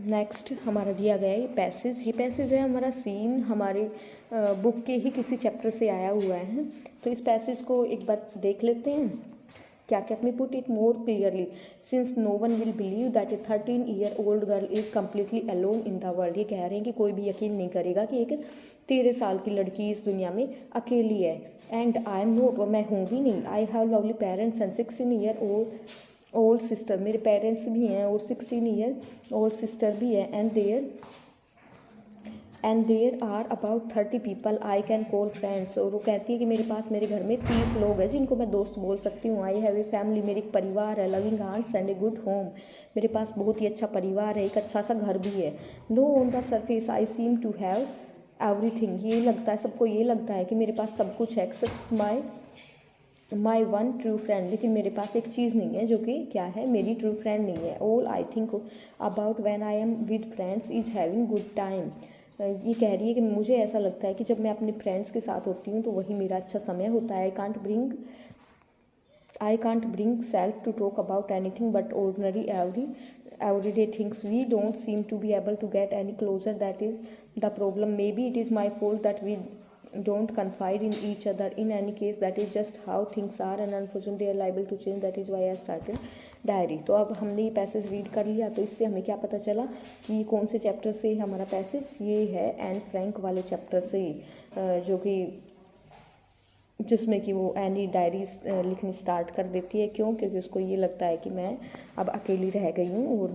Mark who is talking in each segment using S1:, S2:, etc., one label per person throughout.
S1: Next हमारा दिया गया है ये पैसेज है हमारा सीन हमारे बुक के ही किसी चैप्टर से आया हुआ है। तो इस पैसेज को एक बार देख लेते हैं। क्या let me put it more clearly, since no one will believe that a 13-year-old girl is completely alone in the world. ये कह रहे हैं कि कोई भी यकीन नहीं करेगा कि एक 13 साल की लड़की इस दुनिया में अकेली है। एंड आई एम नोट, और मैं हूँ भी नहीं। I have lovely parents and 16-year-old sister, मेरे पेरेंट्स भी हैं और 16-year-old सिस्टर भी है। And there are about 30 people I can call friends. और वो कहती है कि मेरे पास मेरे घर में 30 लोग हैं जिनको मैं दोस्त बोल सकती हूँ। आई हैव ए फैमिली, मेरी एक परिवार है। Loving aunts and a good home, मेरे पास बहुत ही अच्छा परिवार है, एक अच्छा सा घर भी है। No on the surface I seem to have everything, ये लगता है सबको, ये लगता है कि मेरे पास सब कुछ है except my one true friend, लेकिन मेरे पास एक चीज़ नहीं है जो कि क्या है, मेरी ट्रू फ्रेंड नहीं है। All I think about when I am with friends is having good time. ये कह रही है कि मुझे ऐसा लगता है कि जब मैं अपने फ्रेंड्स के साथ होती हूँ तो वही मेरा अच्छा समय होता है। I can't bring self to talk about anything but ordinary everyday things. We don't seem to be able to get any closer. That is the problem. Maybe it is my fault that we don't confide in each other. In any case, that is just how things are, and unfortunately they are liable to change. That is why I started diary. तो अब हमने ये passage read कर लिया, तो इससे हमें क्या पता चला कि कौन से चैप्टर से हमारा पैसेज, ये है एन फ्रैंक वाले चैप्टर से, जो कि जिसमें कि वो एनी डायरी लिखनी स्टार्ट कर देती है। क्यों? क्योंकि उसको ये लगता है कि मैं अब अकेली रह गई हूँ और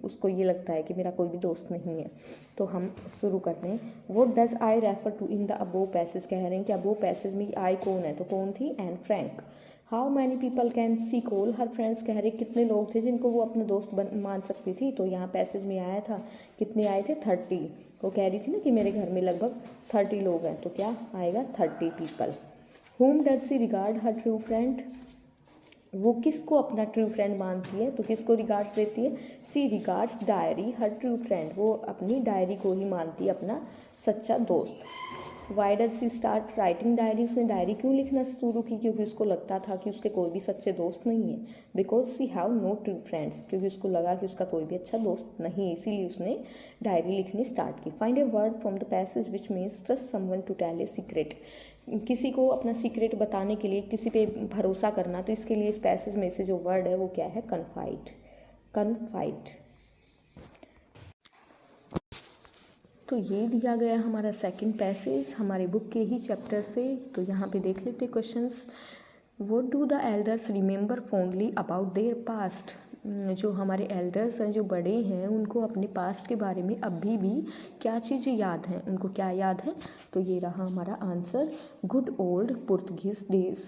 S1: उसको ये लगता है कि मेरा कोई भी दोस्त नहीं है। तो हम शुरू करते हैं। What does I refer to in the above passage, कह रहे हैं कि अबोव पैसेज में आई कौन है, तो कौन थी, Anne Frank. How many people can see call her friends, कह रहे कितने लोग थे जिनको वो अपने दोस्त मान सकती थी। तो यहाँ पैसेज में आया था, कितने आए थे, 30। वो कह रही थी ना कि मेरे घर में लगभग 30 लोग हैं, तो क्या आएगा, 30 people. Whom does she regard her true friend, वो किसको अपना ट्रू फ्रेंड मानती है, तो किसको रिगार्ड्स देती है, सी रिगार्ड्स डायरी हर ट्रू फ्रेंड, वो अपनी डायरी को ही मानती है अपना सच्चा दोस्त। Y does C start writing diary, उसने डायरी क्यों लिखना शुरू की, क्योंकि उसको लगता था कि उसके कोई भी सच्चे दोस्त नहीं है। Because she have no true friends, क्योंकि उसको लगा कि उसका कोई भी अच्छा दोस्त नहीं है, इसीलिए उसने डायरी लिखनी स्टार्ट की। Find a word from the passage which means trust someone to tell a secret, किसी को अपना सीक्रेट बताने के लिए, किसी पे भरोसा करना, तो इसके लिए इस पैसेज में से जो वर्ड है वो क्या है, कन्फाइड। तो ये दिया गया हमारा सेकंड पैसेज हमारे बुक के ही चैप्टर से। तो यहाँ पे देख लेते questions. What do the elders remember fondly about their past, जो हमारे एल्डर्स हैं, जो बड़े हैं, उनको अपने पास्ट के बारे में अभी भी क्या चीज़ें याद हैं, उनको क्या याद है, तो ये रहा हमारा answer, good old Portuguese days.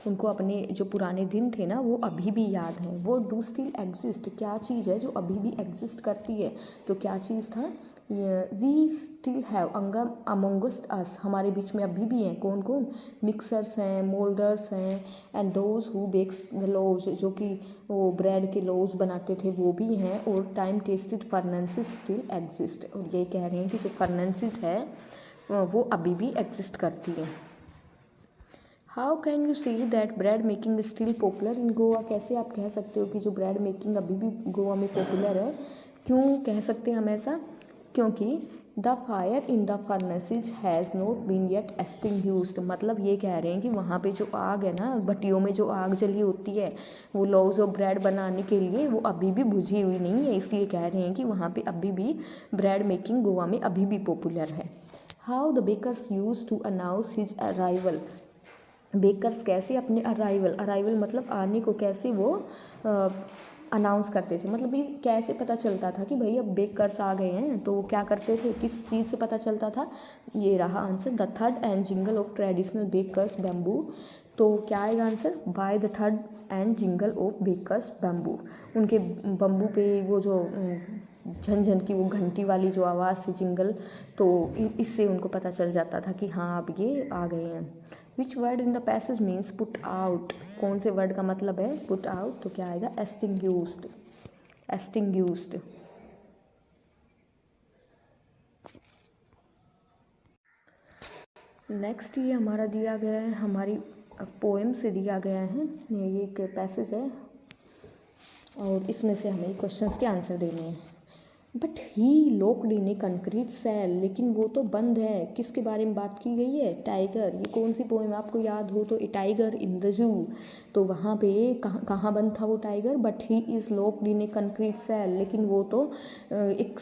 S1: उनको अपने जो पुराने दिन थे ना वो अभी भी याद हैं। वो डू स्टिल एग्जिस्ट, क्या चीज़ है जो अभी भी एग्जिस्ट करती है, तो क्या चीज़ था, वी स्टिल हैव अमोंगस्ट अस, हमारे बीच में अभी भी हैं, कौन कौन, मिक्सर्स हैं, मोल्डर्स हैं, and those who bakes the loaves, जो कि वो ब्रेड के लोज बनाते थे वो भी हैं, और टाइम टेस्टेड फर्नेंसेस स्टिल एग्जिस्ट, और ये कह रहे हैं कि जो फर्नेंसेस है वो अभी भी एग्जिस्ट करती है। How can you see that bread making still popular in Goa, कैसे आप कह सकते हो कि जो ब्रेड मेकिंग अभी भी गोवा में पॉपुलर है, क्यों कह सकते हैं हम ऐसा, क्योंकि the fire in the furnaces has not been yet extinguished, मतलब ये कह रहे हैं कि वहाँ पे जो आग है ना, भट्टियों में जो आग जली होती है वो लोव्स ऑफ ब्रेड बनाने के लिए, वो अभी भी बुझी हुई नहीं है, इसलिए कह रहे हैं कि वहाँ पे अभी भी ब्रेड मेकिंग गोवा में अभी भी पॉपुलर है। How the bakers use to announce his arrival, bakers कैसे अपने अराइवल मतलब आने को कैसे वो अनाउंस करते थे, मतलब ये कैसे पता चलता था कि भाई अब बेकर्स आ गए हैं, तो वो क्या करते थे, किस चीज़ से पता चलता था, ये रहा answer, the third and jingle of traditional bakers bamboo. तो क्या आएगा answer, by the third and jingle of bakers bamboo, उनके बम्बू पे वो जो झन की वो घंटी वाली जो आवाज़ से जिंगल, तो इससे उनको पता चल जाता था कि हाँ अब ये आ गए हैं। Which word in the passage means put out, कौन से वर्ड का मतलब है पुट आउट, तो क्या आएगा, एक्सटिंग्यूस्ड। नेक्स्ट ये हमारा दिया गया है, हमारी पोएम से दिया गया है, ये एक पैसेज है और इसमें से हमें क्वेश्चंस के आंसर देने हैं। But he locked in a concrete cell, लेकिन वो तो बंद है। किसके बारे में बात की गई है? टाइगर। ये कौन सी पोएम आपको याद हो तो? ए टाइगर इन द जू। तो वहाँ पे कहाँ कहाँ बंद था वो tiger? But he is locked in a concrete cell, लेकिन वो तो एक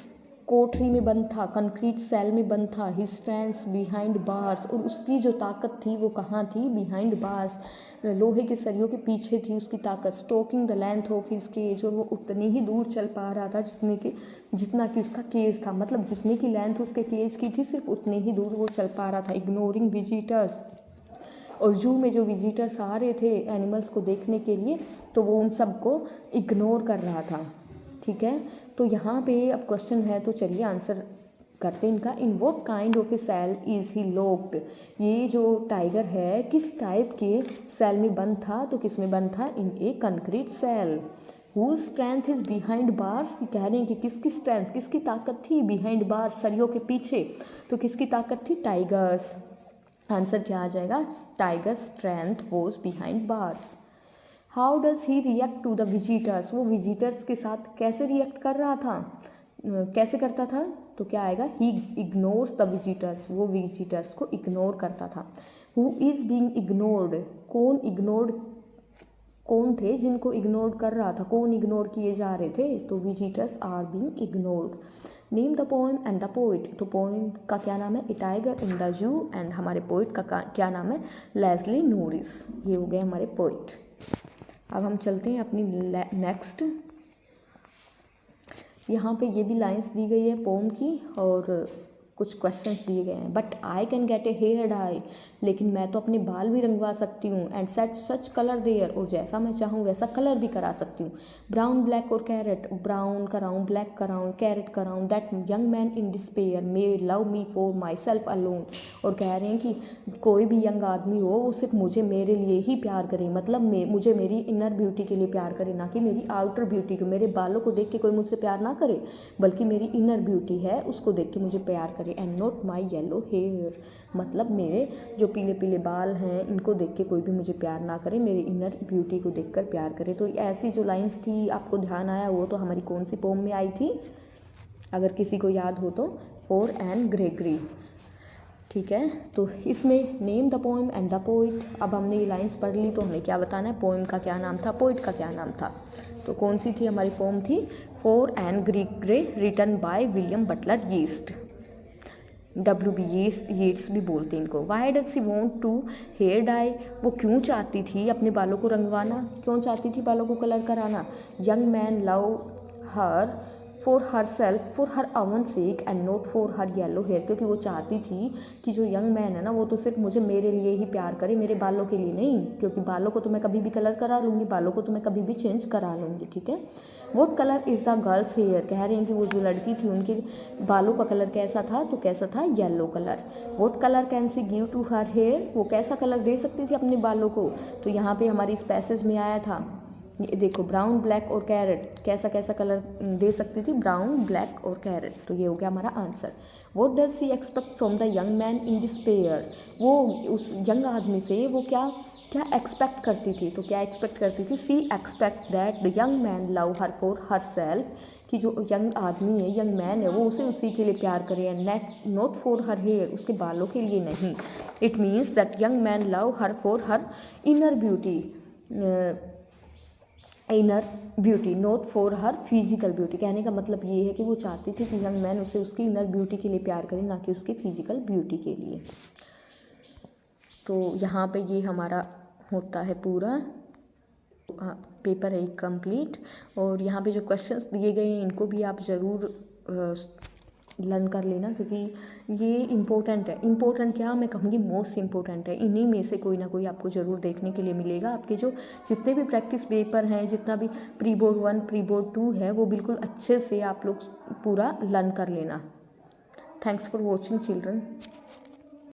S1: कोठरी में बंद था, कंक्रीट सेल में बंद था। ही स्टैंड्स बिहाइंड बार्स, और उसकी जो ताकत थी वो कहाँ थी? बिहाइंड बार्स, लोहे के सरियों के पीछे थी उसकी ताकत। Stalking the length of his cage, और वो उतनी ही दूर चल पा रहा था जितना कि उसका केज था, मतलब जितनी की लेंथ उसके केज की थी सिर्फ उतनी ही दूर वो चल पा रहा था। इग्नोरिंग विजिटर्स, और जू में जो विजिटर्स आ रहे थे एनिमल्स को देखने के लिए, तो वो उन सबको इग्नोर कर रहा था। ठीक है, तो यहाँ पे अब क्वेश्चन है, तो चलिए आंसर करते हैं इनका। In what kind of a cell is he locked, ये जो टाइगर है किस टाइप के सेल में बंद था? तो किस में बंद था? In a concrete cell. Whose strength is behind bars, कह रहे हैं कि किसकी स्ट्रेंथ, किसकी ताकत थी? बिहाइंड बार्स, सरियों के पीछे। तो किसकी ताकत थी? टाइगर्स। आंसर क्या आ जाएगा? Tiger strength was behind bars. How does he react to the visitors, वो विजिटर्स के साथ कैसे रिएक्ट कर रहा था? कैसे करता था? तो क्या आएगा? ही इग्नोर्स द विजिटर्स, वो विजिटर्स को इग्नोर करता था। हु इज़ बीइंग इग्नोर्ड, कौन इग्नोर्ड, कौन थे जिनको इग्नोर कर रहा था? कौन इग्नोर किए जा रहे थे? तो visitors are being ignored. Name the poem and the poet, तो पोएम का क्या नाम है? A tiger in the zoo, and हमारे पोइट का क्या नाम है? Leslie Norris. ये हो गए हमारे पोइट। अब हम चलते हैं अपनी नेक्स्ट। यहाँ पे ये भी लाइंस दी गई है पोम की, और कुछ क्वेश्चंस दिए गए हैं। But I can get a hair dye, लेकिन मैं तो अपने बाल भी रंगवा सकती हूँ। And set such colour there, और जैसा मैं चाहूँ वैसा कलर भी करा सकती हूँ। ब्राउन ब्लैक और कैरेट, ब्राउन कराऊँ, ब्लैक कराऊँ, कैरेट कराऊँ। That young man in despair may love me for myself alone, और कह रहे हैं कि कोई भी यंग आदमी हो वो सिर्फ मुझे मेरे लिए ही प्यार करे, मतलब मुझे मेरी इनर ब्यूटी के लिए प्यार करे, ना कि मेरी आउटर ब्यूटी को। मेरे बालों को देख के कोई मुझसे प्यार ना करे, बल्कि मेरी इनर ब्यूटी है उसको देख के मुझे प्यार करे। And not my yellow hair, मतलब मेरे जो पीले पीले बाल हैं इनको देख के कोई भी मुझे प्यार ना करे, मेरी इनर ब्यूटी को देखकर प्यार करे। तो ऐसी जो लाइंस थी आपको ध्यान आया वो तो हमारी कौन सी पोम में आई थी? अगर किसी को याद हो तो फोर एन ग्रेगरी। ठीक है, तो इसमें name the poem and the poet. अब हमने ये लाइंस पढ़ ली तो हमें क्या बताना है? पोएम का क्या नाम था, पोइट का क्या नाम था? तो कौन सी थी हमारी पोएम? थी for Anne Gregory, written by William Butler Yeats. WB Yeats भी बोलते हैं इनको। Why does she want to hair dye, वो क्यों चाहती थी अपने बालों को रंगवाना, क्यों चाहती थी बालों को कलर कराना? Young man love her for her self for her own sake and not for her yellow hair, क्योंकि वो चाहती थी कि जो यंग मैन है ना वो तो सिर्फ मुझे मेरे लिए ही प्यार करे, मेरे बालों के लिए नहीं, क्योंकि बालों को तो मैं कभी भी कलर करा लूँगी, बालों को तो मैं कभी भी चेंज करा लूँगी। ठीक है, what colour is the girl's hair, कह रहे हैं कि वो जो लड़की थी उनके बालों का कलर कैसा था? तो कैसा था? Yellow colour. What colour can she give to her hair, वो कैसा कलर दे सकती थी अपने बालों को? तो यहाँ पे हमारी इस पैसेज में आया था, ये देखो, ब्राउन ब्लैक और कैरेट, कैसा कैसा कलर दे सकती थी? ब्राउन ब्लैक और कैरेट। तो ये हो गया हमारा answer. What does she expect from the young man in despair, वो उस यंग आदमी से वो क्या क्या एक्सपेक्ट करती थी? तो क्या एक्सपेक्ट करती थी? She expect that the young man love her for her self, कि जो यंग आदमी है, यंग मैन है, वो उसे उसी के लिए प्यार करे, and not for her hair, उसके बालों के लिए नहीं। It means that young man love her for her inner beauty, inner beauty, not for her physical beauty. कहने का मतलब ये है कि वो चाहती थी कि यंग मैन उसे उसकी इनर ब्यूटी के लिए प्यार करे, ना कि उसकी फिजिकल ब्यूटी के लिए। तो यहाँ पे ये हमारा होता है पूरा पेपर है कंप्लीट। और यहाँ पे जो क्वेश्चंस दिए गए हैं इनको भी आप ज़रूर लर्न कर लेना, क्योंकि ये इम्पोर्टेंट है। इम्पोर्टेंट क्या, मैं कहूँगी मोस्ट इम्पोर्टेंट है। इन्हीं में से कोई ना कोई आपको ज़रूर देखने के लिए मिलेगा। आपके जो जितने भी प्रैक्टिस पेपर हैं, जितना भी प्री बोर्ड 1 प्री बोर्ड 2 है, वो बिल्कुल अच्छे से आप लोग पूरा लर्न कर लेना। Thanks for watching children.